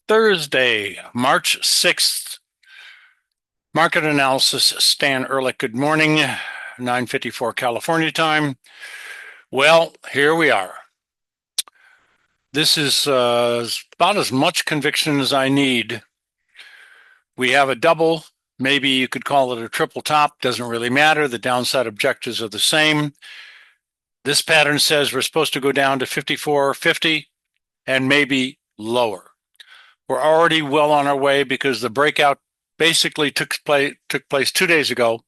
Thursday, March 6th. Market analysis, Stan Ehrlich. Good morning, 9:54 California time. Well, here we are. This is about as much conviction as I need. We have a double. Maybe you could call it a triple top. Doesn't really matter. The downside objectives are the same. This pattern says we're supposed to go down to 54.50 and maybe lower. We're already well on our way because the breakout basically took place 2 days ago.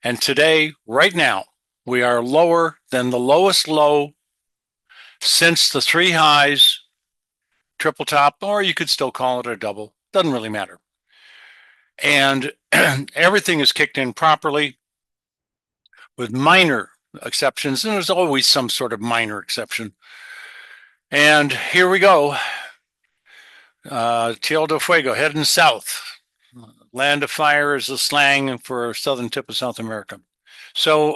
And today, right now, we are lower than the lowest low since the three highs, triple top, or you could still call it a double. Doesn't really matter. And everything is kicked in properly with minor exceptions. And there's always some sort of minor exception. And here we go. Tierra del Fuego, heading south. Land of fire is the slang for southern tip of South America. So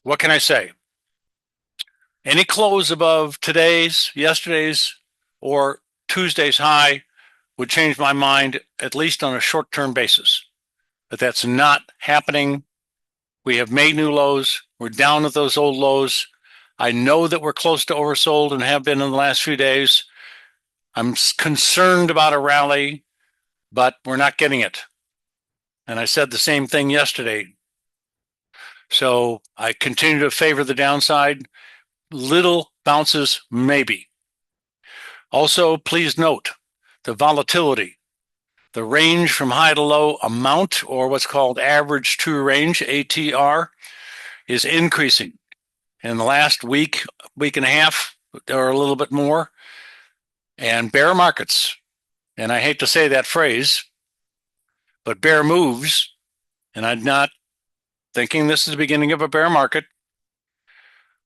what can I say? Any close above today's, yesterday's, or Tuesday's high would change my mind, at least on a short-term basis. But that's not happening. We have made new lows. We're down at those old lows. I know that we're close to oversold and have been in the last few days. I'm concerned about a rally, but we're not getting it. And I said the same thing yesterday. So I continue to favor the downside. Little bounces, maybe. Also, please note the volatility. The range from high to low amount, or what's called average true range, ATR, is increasing. In the last week and a half, or a little bit more. And bear markets, and I hate to say that phrase, but bear moves, and I'm not thinking this is the beginning of a bear market,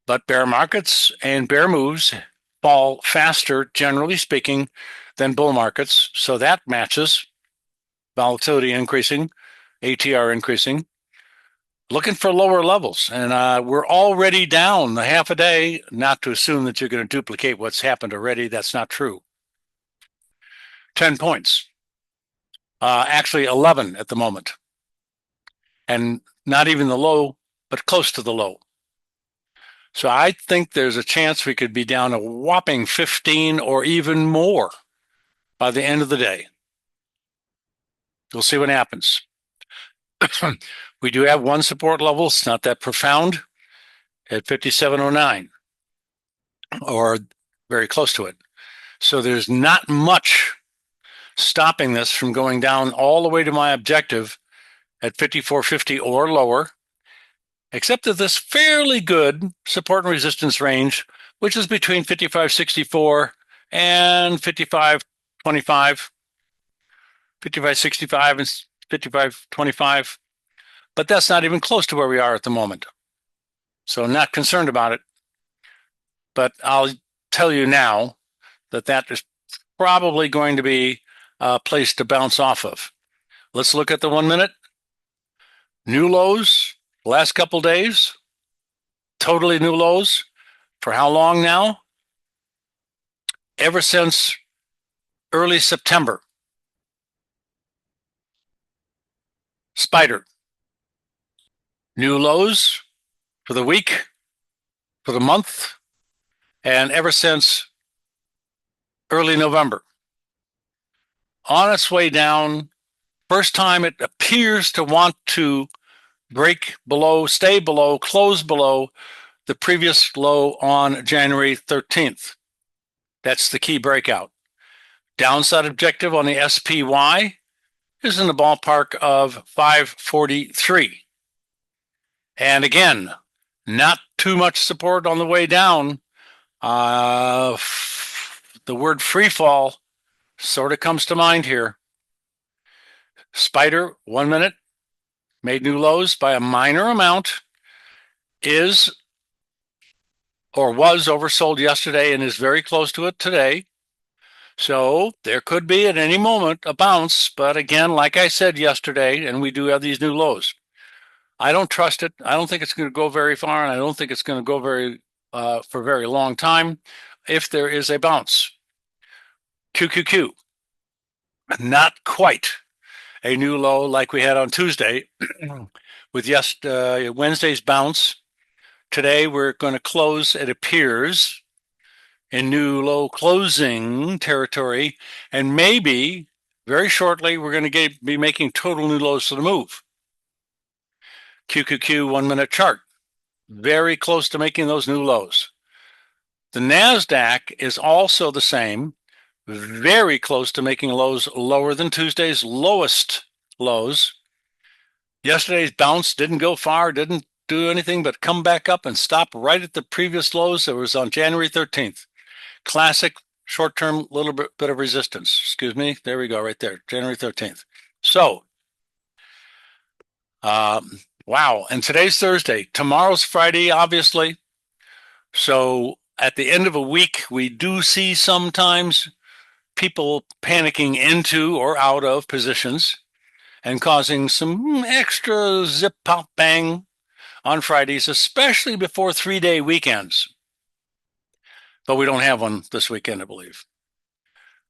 but bear markets and bear moves fall faster, generally speaking, than bull markets. So that matches. Volatility increasing, ATR increasing. Looking for lower levels. And we're already down a half a day. Not to assume that you're going to duplicate what's happened already. That's not true. 10 points. Actually 11 at the moment. And not even the low, but close to the low. So I think there's a chance we could be down a whopping 15 or even more by the end of the day. We'll see what happens. We do have one support level. It's not that profound at 57.09 or very close to it. So there's not much stopping this from going down all the way to my objective at 54.50 or lower, except that this fairly good support and resistance range, which is between 55.64 and 55.25, 55.65 and 55.25, but that's not even close to where we are at the moment. So I'm not concerned about it, but I'll tell you now that that is probably going to be a place to bounce off of. Let's look at the 1 minute. New lows, last couple days, totally new lows. For how long now? Ever since early September. Spider. New lows for the week, for the month, and ever since early November. On its way down, first time it appears to want to break below, stay below, close below the previous low on January 13th. That's the key breakout. Downside objective on the SPY is in the ballpark of 543. And again, not too much support on the way down. The word free fall sort of comes to mind here. Spider, 1 minute, made new lows by a minor amount, is or was oversold yesterday and is very close to it today. So there could be at any moment a bounce, but again, like I said yesterday, and we do have these new lows. I don't trust it. I don't think it's going to go very far, and I don't think it's going to go for a very long time if there is a bounce. QQQ, not quite a new low like we had on Tuesday with Wednesday's bounce. Today we're going to close, it appears, in new low closing territory, and maybe very shortly we're going to be making total new lows to the move. QQQ 1 minute chart, very close to making those new lows. The NASDAQ is also the same, very close to making lows lower than Tuesday's lowest lows. Yesterday's bounce didn't go far, didn't do anything but come back up and stop right at the previous lows that was on January 13th. Classic short-term little bit of resistance. Excuse me. There we go, right there, January 13th. So, wow. And today's Thursday. Tomorrow's Friday, obviously. So at the end of a week, we do see sometimes people panicking into or out of positions and causing some extra zip, pop, bang on Fridays, especially before 3-day weekends. But we don't have one this weekend, I believe.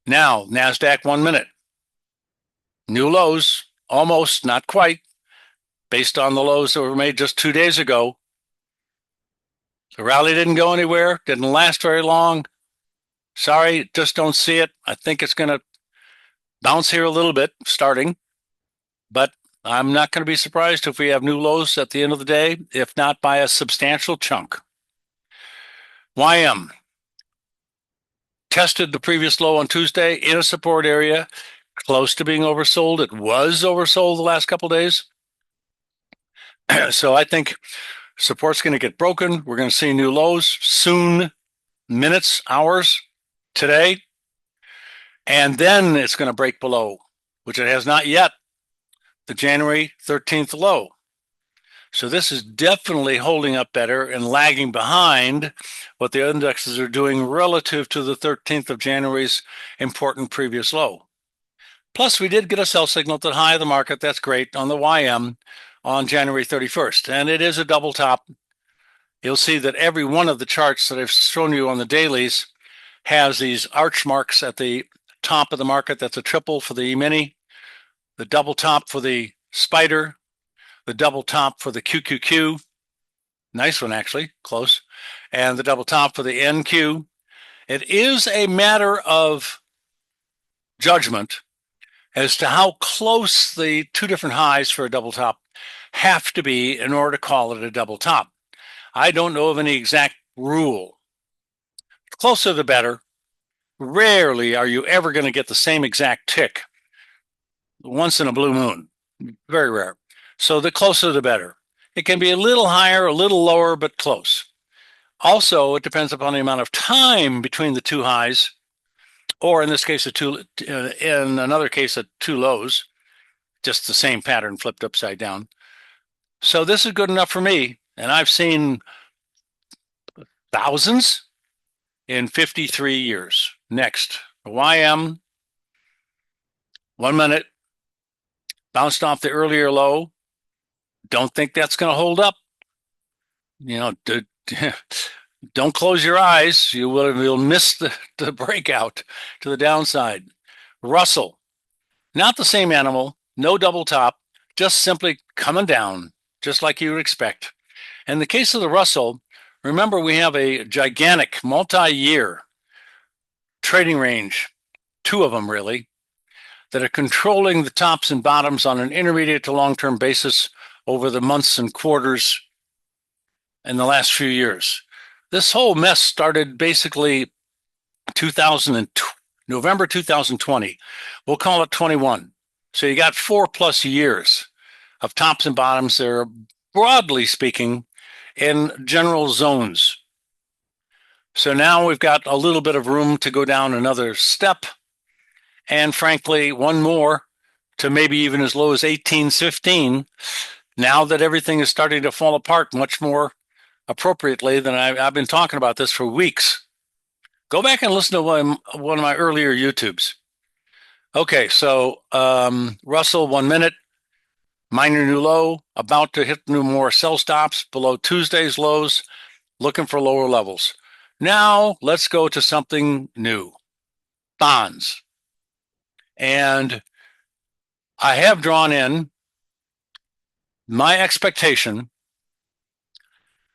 Now, NASDAQ 1 minute. New lows, almost, not quite, based on the lows that were made just 2 days ago. The rally didn't go anywhere, didn't last very long. Sorry, just don't see it. I think it's going to bounce here a little bit starting, but I'm not going to be surprised if we have new lows at the end of the day, if not by a substantial chunk. YM tested the previous low on Tuesday in a support area, close to being oversold. It was oversold the last couple of days. So I think support's going to get broken. We're going to see new lows soon, minutes, hours, today. And then it's going to break below, which it has not yet, the January 13th low. So this is definitely holding up better and lagging behind what the indexes are doing relative to the 13th of January's important previous low. Plus, we did get a sell signal at the high of the market. That's great on the YM on January 31st. And it is a double top. You'll see that every one of the charts that I've shown you on the dailies has these arch marks at the top of the market. That's a triple for the E-mini, the double top for the spider, the double top for the QQQ. Nice one, actually, close. And the double top for the NQ. It is a matter of judgment as to how close the two different highs for a double top have to be in order to call it a double top. I don't know of any exact rule. The closer the better. Rarely are you ever going to get the same exact tick once in a blue moon. Very rare. So the closer the better. It can be a little higher, a little lower, but close. Also, it depends upon the amount of time between the two highs, or in this case, in another case, two lows, just the same pattern flipped upside down. So this is good enough for me. And I've seen thousands in 53 years. Next, YM, 1 minute, bounced off the earlier low. Don't think that's going to hold up. You know, don't close your eyes. You'll miss the breakout to the downside. Russell, not the same animal, no double top, just simply coming down, just like you would expect. In the case of the Russell, remember we have a gigantic multi-year trading range, two of them really, that are controlling the tops and bottoms on an intermediate to long-term basis over the months and quarters in the last few years. This whole mess started basically November 2020. We'll call it 21. So you got 4+ years of tops and bottoms there, broadly speaking, in general zones. So now we've got a little bit of room to go down another step, and frankly, one more to maybe even as low as 1815, now that everything is starting to fall apart much more appropriately than I've been talking about this for weeks. Go back and listen to one of my earlier YouTubes. Okay, so Russell, 1 minute, minor new low, about to hit new more sell stops below Tuesday's lows, looking for lower levels. Now let's go to something new. bonds. And I have drawn in my expectation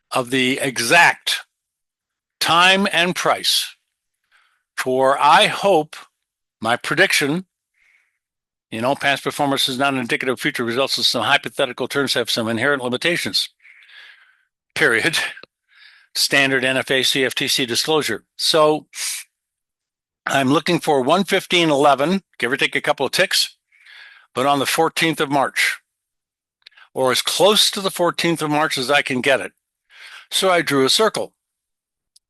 of the exact time and price for, I hope, my prediction. Past performance is not indicative of future results, and some hypothetical terms have some inherent limitations. Period. Standard NFA CFTC disclosure. So I'm looking for 115.11, give or take a couple of ticks, but on the 14th of March, or as close to the 14th of March as I can get it. So I drew a circle.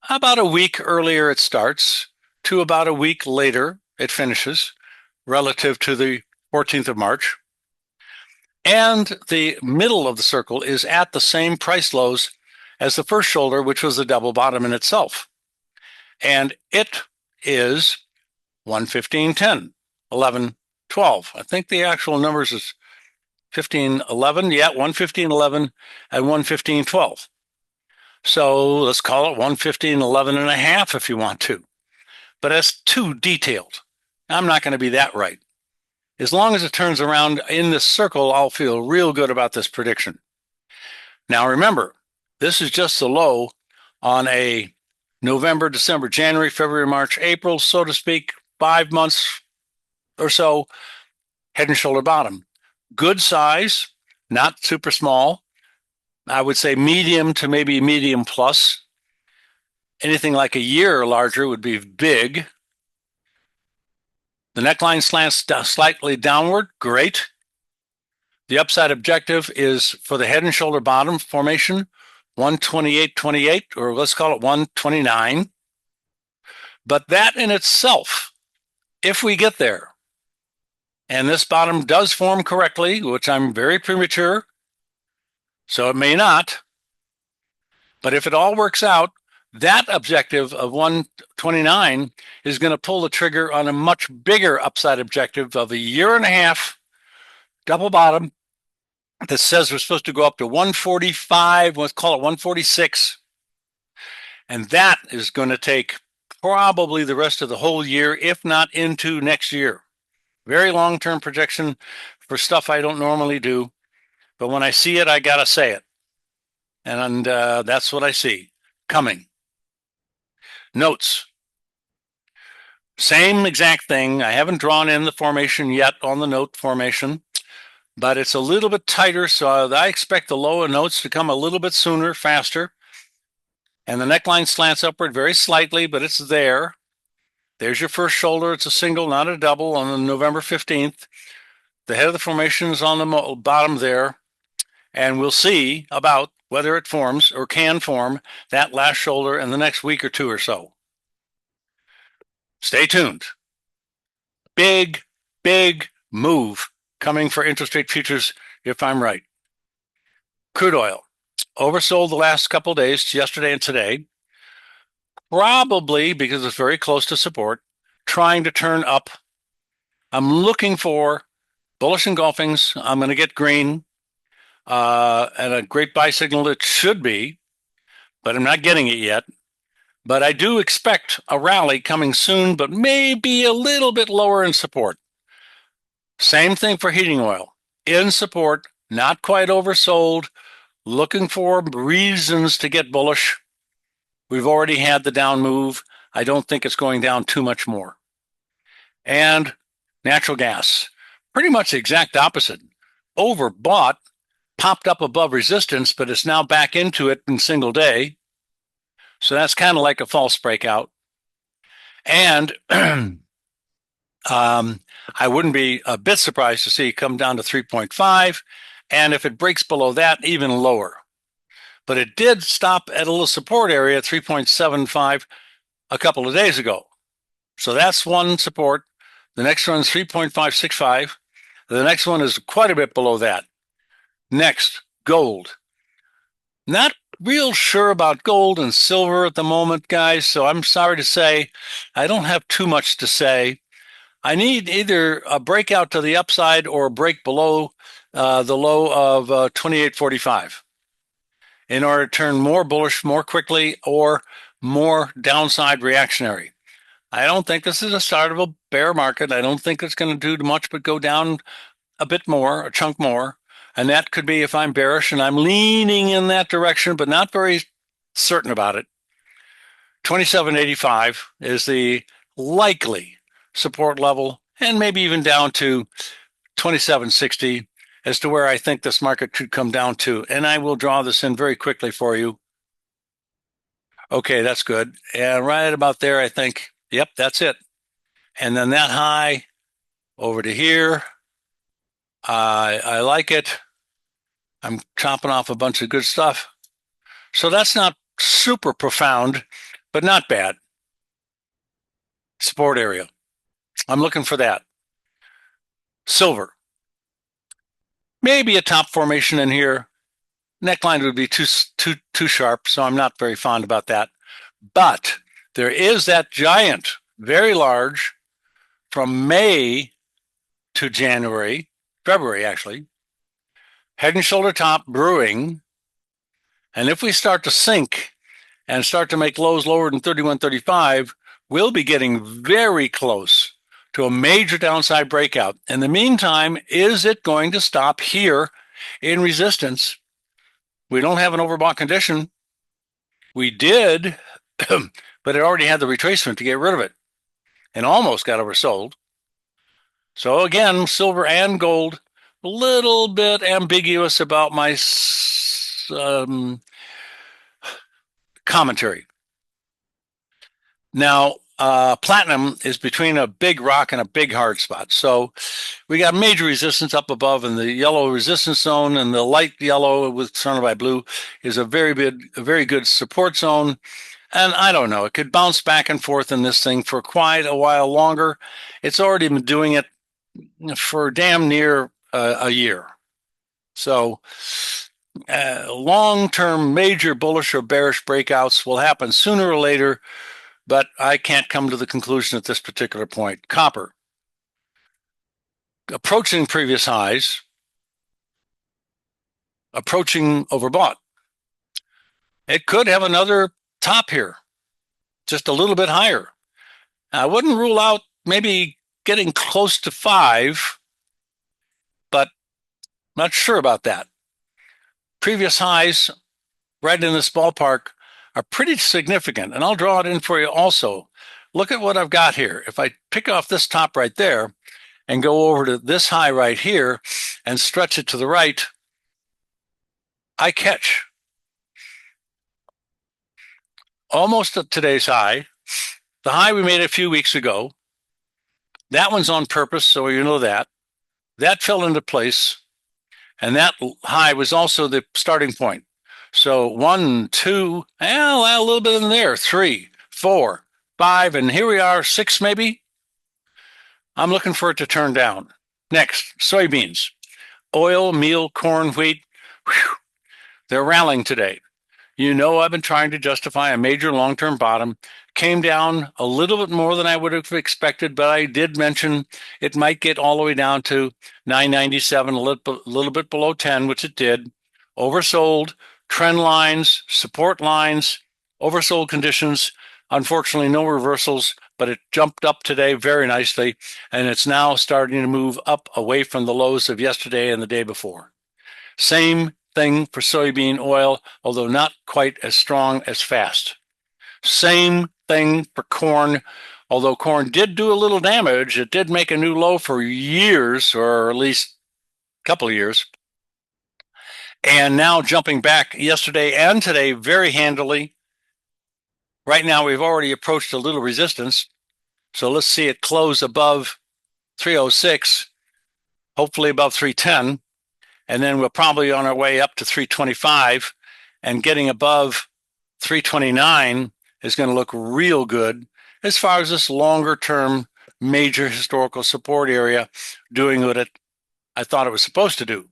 About a week earlier it starts to about a week later it finishes relative to the 14th of March. And the middle of the circle is at the same price lows as the first shoulder, which was a double bottom in itself. And it is 115.10, 11, 12. I think the actual numbers is 15.11. Yeah, 115.11 and 115.12. So let's call it 115.11 and a half if you want to. But that's too detailed. I'm not going to be that right. As long as it turns around in this circle, I'll feel real good about this prediction. Now remember, this is just the low on a November, December, January, February, March, April, so to speak, 5 months or so, head and shoulder bottom. Good size, not super small. I would say medium to maybe medium plus. Anything like a year or larger would be big. The neckline slants slightly downward, great. The upside objective is for the head and shoulder bottom formation, 128.28, or let's call it 129. But that in itself, if we get there, and this bottom does form correctly, which I'm very premature, so it may not, but if it all works out, that objective of 129 is going to pull the trigger on a much bigger upside objective of a year and a half double bottom that says we're supposed to go up to 145, let's call it 146. And that is going to take probably the rest of the whole year, if not into next year. Very long-term projection for stuff I don't normally do. But when I see it, I got to say it. And that's what I see coming. Notes. Same exact thing. I haven't drawn in the formation yet on the note formation, but it's a little bit tighter, so I expect the lower notes to come a little bit sooner, faster. And the neckline slants upward very slightly, but it's there. There's your first shoulder. It's a single, not a double, on November 15th. The head of the formation is on the bottom there, and we'll see about whether it forms or can form that last shoulder in the next week or two or so. Stay tuned. Big, big move coming for interest rate futures if I'm right. Crude oil. Oversold the last couple of days, yesterday and today. Probably because it's very close to support, trying to turn up. I'm looking for bullish engulfings. I'm going to get green and a great buy signal it should be, but I'm not getting it yet. But I do expect a rally coming soon, but maybe a little bit lower in support. Same thing for heating oil. In support, not quite oversold, looking for reasons to get bullish. We've already had the down move. I don't think it's going down too much more. And natural gas, pretty much the exact opposite. Overbought, popped up above resistance, but it's now back into it in single day. So that's kind of like a false breakout. And I wouldn't be a bit surprised to see it come down to 3.5. And if it breaks below that, even lower. But it did stop at a little support area at 3.75 a couple of days ago. So that's one support. The next one is 3.565. The next one is quite a bit below that. Next, gold. Not real sure about gold and silver at the moment, guys, so I'm sorry to say I don't have too much to say. I need either a breakout to the upside or a break below the low of 28.45 in order to turn more bullish more quickly or more downside reactionary. I don't think this is a start of a bear market. I don't think it's going to do much but go down a bit more, a chunk more. And that could be if I'm bearish and I'm leaning in that direction, but not very certain about it. 2785 is the likely support level, and maybe even down to 2760 as to where I think this market could come down to. And I will draw this in very quickly for you. Okay, that's good. And right about there, I think, yep, that's it. And then that high over to here. I like it. I'm chopping off a bunch of good stuff. So that's not super profound, but not bad. Support area. I'm looking for that. Silver. Maybe a top formation in here. Neckline would be too sharp, so I'm not very fond about that. But there is that giant, very large, from May to January, February actually, head and shoulder top brewing. And if we start to sink and start to make lows lower than 31.35, we'll be getting very close to a major downside breakout. In the meantime, is it going to stop here in resistance? We don't have an overbought condition. We did, but it already had the retracement to get rid of it and almost got oversold. So again, silver and gold, a little bit ambiguous about my commentary. Now, platinum is between a big rock and a big hard spot. So we got major resistance up above in the yellow resistance zone, and the light yellow with surrounded by blue is a very good support zone. And I don't know, it could bounce back and forth in this thing for quite a while longer. It's already been doing it for damn near a year. So long-term major bullish or bearish breakouts will happen sooner or later, but I can't come to the conclusion at this particular point. Copper. Approaching previous highs, approaching overbought. It could have another top here, just a little bit higher. I wouldn't rule out maybe getting close to 5, but not sure about that. Previous highs right in this ballpark are pretty significant, and I'll draw it in for you also. Look at what I've got here. If I pick off this top right there and go over to this high right here and stretch it to the right, I catch almost at today's high, the high we made a few weeks ago. That one's on purpose, so you know that. That fell into place, and that high was also the starting point. So 1, 2, well, a little bit in there, 3, 4, 5, and here we are, 6 maybe. I'm looking for it to turn down. Next, soybeans, oil, meal, corn, wheat. Whew, they're rallying today. You know, I've been trying to justify a major long-term bottom. Came down a little bit more than I would have expected, but I did mention it might get all the way down to 997, a little bit below 10, which it did. Oversold, trend lines, support lines, oversold conditions. Unfortunately, no reversals, but it jumped up today very nicely, and it's now starting to move up away from the lows of yesterday and the day before. Same thing for soybean oil, although not quite as strong as fast. Same thing for corn, although corn did do a little damage. It did make a new low for years, or at least a couple of years. And now jumping back yesterday and today very handily. Right now, we've already approached a little resistance. So let's see it close above 306, hopefully above 310. And then we're probably on our way up to 325, and getting above 329 is going to look real good as far as this longer term major historical support area doing what I thought it was supposed to do.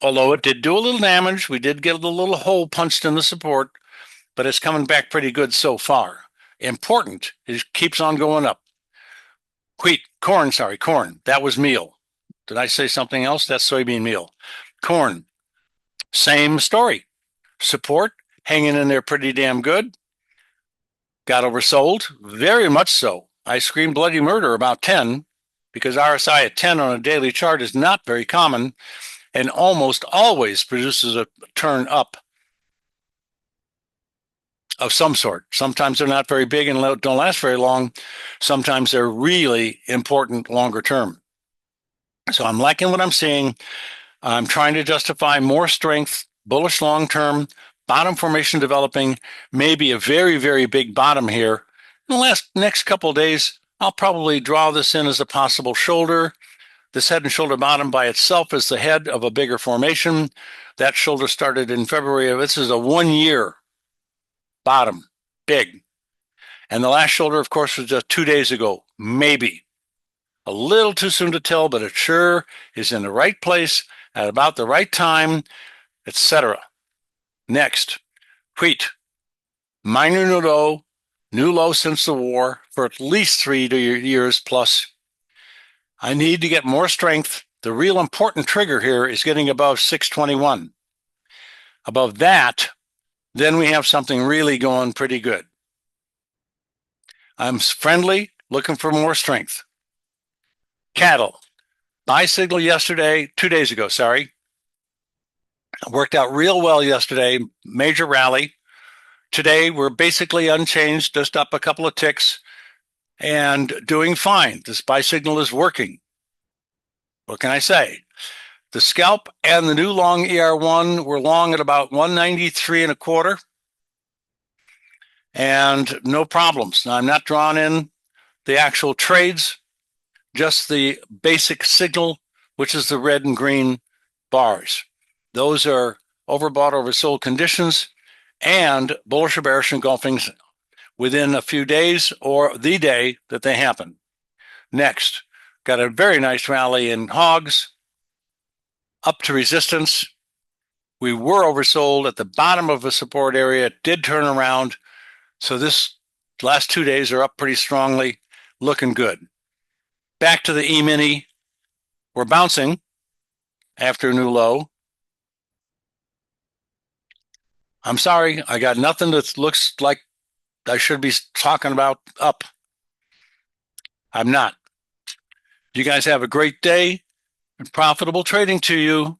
Although it did do a little damage, we did get a little hole punched in the support, but it's coming back pretty good so far. Important, it keeps on going up. Corn, that was meal. Did I say something else? That's soybean meal. Corn, same story. Support hanging in there pretty damn good. Got oversold, very much so. I screamed bloody murder about 10 because RSI at 10 on a daily chart is not very common and almost always produces a turn up of some sort. Sometimes they're not very big and don't last very long. Sometimes they're really important longer term. So I'm liking what I'm seeing. I'm trying to justify more strength, bullish long term, bottom formation developing, maybe a very, very big bottom here. In the next couple of days, I'll probably draw this in as a possible shoulder. This head and shoulder bottom by itself is the head of a bigger formation. That shoulder started in February. This is a 1 year bottom, big. And the last shoulder, of course, was just 2 days ago, maybe. A little too soon to tell, but it sure is in the right place at about the right time, etc. Next, wheat. Minor new low since the war for at least 3 years plus. I need to get more strength. The real important trigger here is getting above 621. Above that, then we have something really going pretty good. I'm friendly, looking for more strength. Cattle. Buy signal yesterday, 2 days ago, sorry. Worked out real well yesterday, major rally. Today, we're basically unchanged, just up a couple of ticks and doing fine. This buy signal is working. What can I say? The scalp and the new long ER1 were long at about 193 and a quarter. And no problems. Now, I'm not drawing in the actual trades, just the basic signal, which is the red and green bars. Those are overbought, oversold conditions and bullish or bearish engulfing within a few days or the day that they happen. Next, got a very nice rally in hogs up to resistance. We were oversold at the bottom of a support area. It did turn around. So this last 2 days are up pretty strongly, looking good. Back to the E-mini. We're bouncing after a new low. I'm sorry, I got nothing that looks like I should be talking about up. I'm not. You guys have a great day and profitable trading to you.